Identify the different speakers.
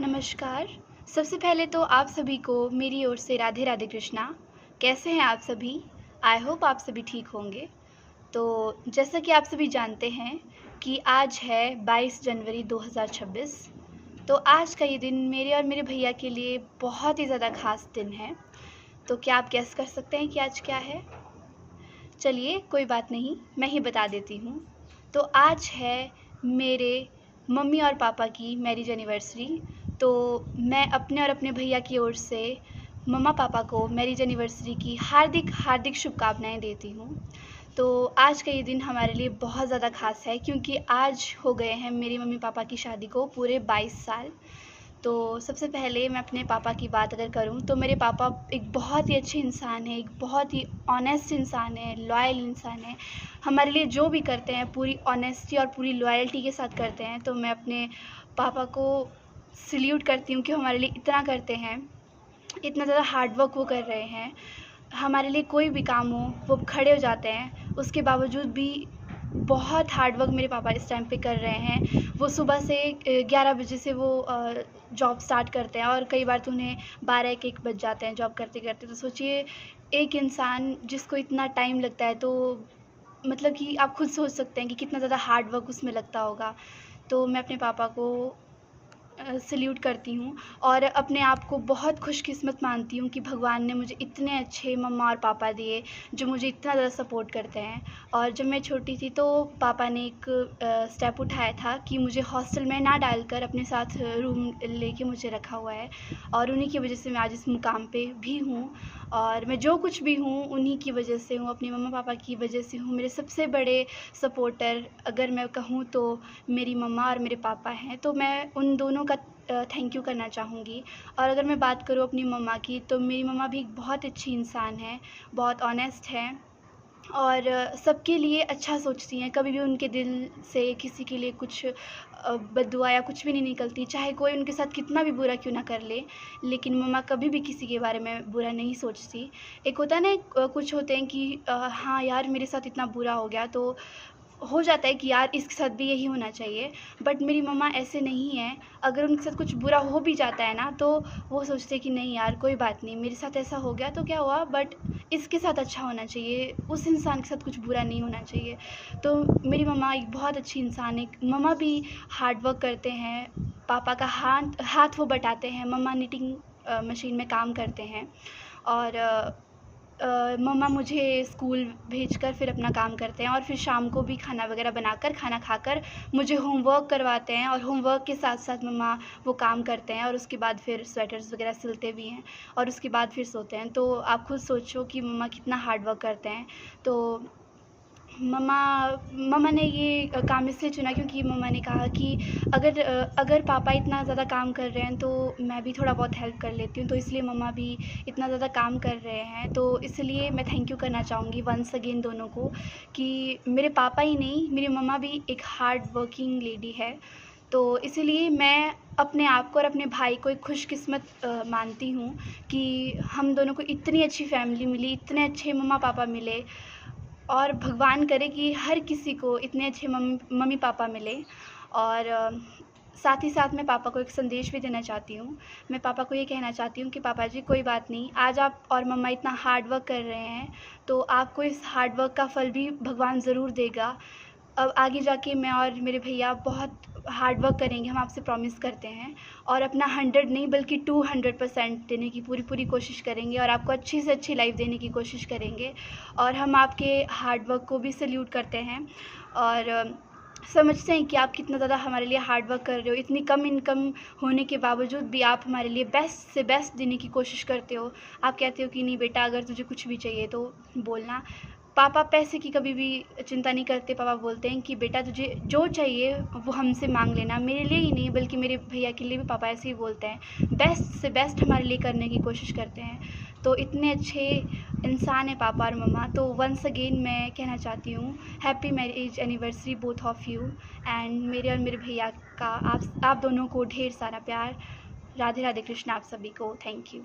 Speaker 1: नमस्कार। सबसे पहले तो आप सभी को मेरी ओर से राधे राधे कृष्णा। कैसे हैं आप सभी? आई होप आप सभी ठीक होंगे। तो जैसा कि आप सभी जानते हैं कि आज है 22 जनवरी 2026। तो आज का ये दिन मेरे और मेरे भैया के लिए बहुत ही ज़्यादा ख़ास दिन है। तो क्या आप गेस कर सकते हैं कि आज क्या है? चलिए कोई बात नहीं, मैं ही बता देती हूँ। तो आज है मेरे मम्मी और पापा की मैरिज एनिवर्सरी। तो मैं अपने और अपने भैया की ओर से मम्मा पापा को मैरिज एनिवर्सरी की हार्दिक हार्दिक शुभकामनाएं देती हूँ। तो आज का ये दिन हमारे लिए बहुत ज़्यादा ख़ास है क्योंकि आज हो गए हैं मेरी मम्मी पापा की शादी को पूरे 22 साल। तो सबसे पहले मैं अपने पापा की बात अगर करूँ तो मेरे पापा एक बहुत ही अच्छे इंसान हैं, एक बहुत ही ऑनेस्ट इंसान है, लॉयल इंसान है। हमारे लिए जो भी करते हैं पूरी ऑनेस्टी और पूरी लॉयल्टी के साथ करते हैं। तो मैं अपने पापा को सैल्यूट करती हूँ कि हमारे लिए इतना करते हैं, इतना ज़्यादा हार्ड वर्क वो कर रहे हैं। हमारे लिए कोई भी काम हो वो खड़े हो जाते हैं, उसके बावजूद भी बहुत हार्ड वर्क मेरे पापा इस टाइम पे कर रहे हैं। वो सुबह से 11 बजे से वो जॉब स्टार्ट करते हैं और कई बार तो उन्हें 12-1 बज जाते हैं जॉब करते-करते। तो सोचिए एक इंसान जिसको इतना टाइम लगता है, तो मतलब कि आप खुद सोच सकते हैं कि कितना ज़्यादा हार्ड वर्क उसमें लगता होगा। तो मैं अपने पापा को सैल्यूट करती हूँ और अपने आप को बहुत खुशकिस्मत मानती हूँ कि भगवान ने मुझे इतने अच्छे मम्मा और पापा दिए जो मुझे इतना ज़्यादा सपोर्ट करते हैं। और जब मैं छोटी थी तो पापा ने एक स्टेप उठाया था कि मुझे हॉस्टल में ना डालकर अपने साथ रूम लेके मुझे रखा हुआ है और उन्हीं की वजह से मैं आज इस मुकाम पे भी हूँ। और मैं जो कुछ भी हूँ उन्हीं की वजह से हूँ, अपने मम्मा पापा की वजह से हूँ। मेरे सबसे बड़े सपोर्टर अगर मैं कहूँ तो मेरी मम्मा और मेरे पापा हैं। तो मैं उन दोनों का थैंक यू करना चाहूँगी। और अगर मैं बात करूँ अपनी मम्मा की, तो मेरी मम्मा भी एक बहुत अच्छी इंसान हैं, बहुत ऑनेस्ट हैं और सबके लिए अच्छा सोचती हैं। कभी भी उनके दिल से किसी के लिए कुछ बद्दुआ या कुछ भी नहीं निकलती, चाहे कोई उनके साथ कितना भी बुरा क्यों ना कर ले, लेकिन मम्मा कभी भी किसी के बारे में बुरा नहीं सोचती। एक होता है ना, कुछ होते हैं कि हाँ यार मेरे साथ इतना बुरा हो गया, तो हो जाता है कि यार इसके साथ भी यही होना चाहिए। बट मेरी मम्मा ऐसे नहीं हैं। अगर उनके साथ कुछ बुरा हो भी जाता है ना, तो वो सोचते हैं कि नहीं यार कोई बात नहीं, मेरे साथ ऐसा हो गया तो क्या हुआ, बट इसके साथ अच्छा होना चाहिए, उस इंसान के साथ कुछ बुरा नहीं होना चाहिए। तो मेरी मम्मा एक बहुत अच्छी इंसान है। मम्मा भी हार्ड वर्क करते हैं, पापा का हाथ हाथ वो बटाते हैं, मम्मा निटिंग मशीन में काम करते हैं और मम्मा मुझे स्कूल भेजकर फिर अपना काम करते हैं और फिर शाम को भी खाना वगैरह बनाकर, खाना खाकर मुझे होमवर्क करवाते हैं और होमवर्क के साथ-साथ मम्मा वो काम करते हैं और उसके बाद फिर स्वेटर्स वगैरह सिलते भी हैं और उसके बाद फिर सोते हैं। तो आप खुद सोचो कि मम्मा कितना हार्ड वर्क करते हैं। तो मम्मा मम्मा ने ये काम इसलिए चुना क्योंकि मम्मा ने कहा कि अगर पापा इतना ज़्यादा काम कर रहे हैं तो मैं भी थोड़ा बहुत हेल्प कर लेती हूँ। तो इसलिए मम्मा भी इतना ज़्यादा काम कर रहे हैं। तो इसलिए मैं थैंक यू करना चाहूँगी वंस अगेन दोनों को कि मेरे पापा ही नहीं, मेरी मम्मा भी एक हार्ड वर्किंग लेडी है। तो इसीलिए मैं अपने आप को और अपने भाई को एक खुशकिस्मत मानती हूँ कि हम दोनों को इतनी अच्छी फैमिली मिली, इतने अच्छे मम्मा पापा मिले और भगवान करे कि हर किसी को इतने अच्छे मम्मी पापा मिले। और साथ ही साथ मैं पापा को एक संदेश भी देना चाहती हूँ। मैं पापा को ये कहना चाहती हूँ कि पापा जी कोई बात नहीं, आज आप और मम्मा इतना हार्ड वर्क कर रहे हैं, तो आपको इस हार्ड वर्क का फल भी भगवान ज़रूर देगा। अब आगे जाके मैं और मेरे भैया बहुत हार्ड वर्क करेंगे, हम आपसे प्रॉमिस करते हैं और अपना 100 नहीं बल्कि 200% देने की पूरी कोशिश करेंगे और आपको अच्छी से अच्छी लाइफ़ देने की कोशिश करेंगे। और हम आपके हार्ड वर्क को भी सैल्यूट करते हैं और समझते हैं कि आप कितना ज़्यादा हमारे लिए हार्ड वर्क कर रहे हो। इतनी कम इनकम होने के बावजूद भी आप हमारे लिए बेस्ट से बेस्ट देने की कोशिश करते हो। आप कहते हो कि नहीं बेटा, अगर तुझे कुछ भी चाहिए तो बोलना। पापा पैसे की कभी भी चिंता नहीं करते। पापा बोलते हैं कि बेटा तुझे जो चाहिए वो हमसे मांग लेना। मेरे लिए ही नहीं बल्कि मेरे भैया के लिए भी पापा ऐसे ही बोलते हैं, बेस्ट से बेस्ट हमारे लिए करने की कोशिश करते हैं। तो इतने अच्छे इंसान हैं पापा और मम्मा। तो वंस अगेन मैं कहना चाहती हूँ happy marriage anniversary both of you and मेरे और मेरे भैया का आप दोनों को ढेर सारा प्यार। राधे राधे कृष्ण आप सभी को। Thank you.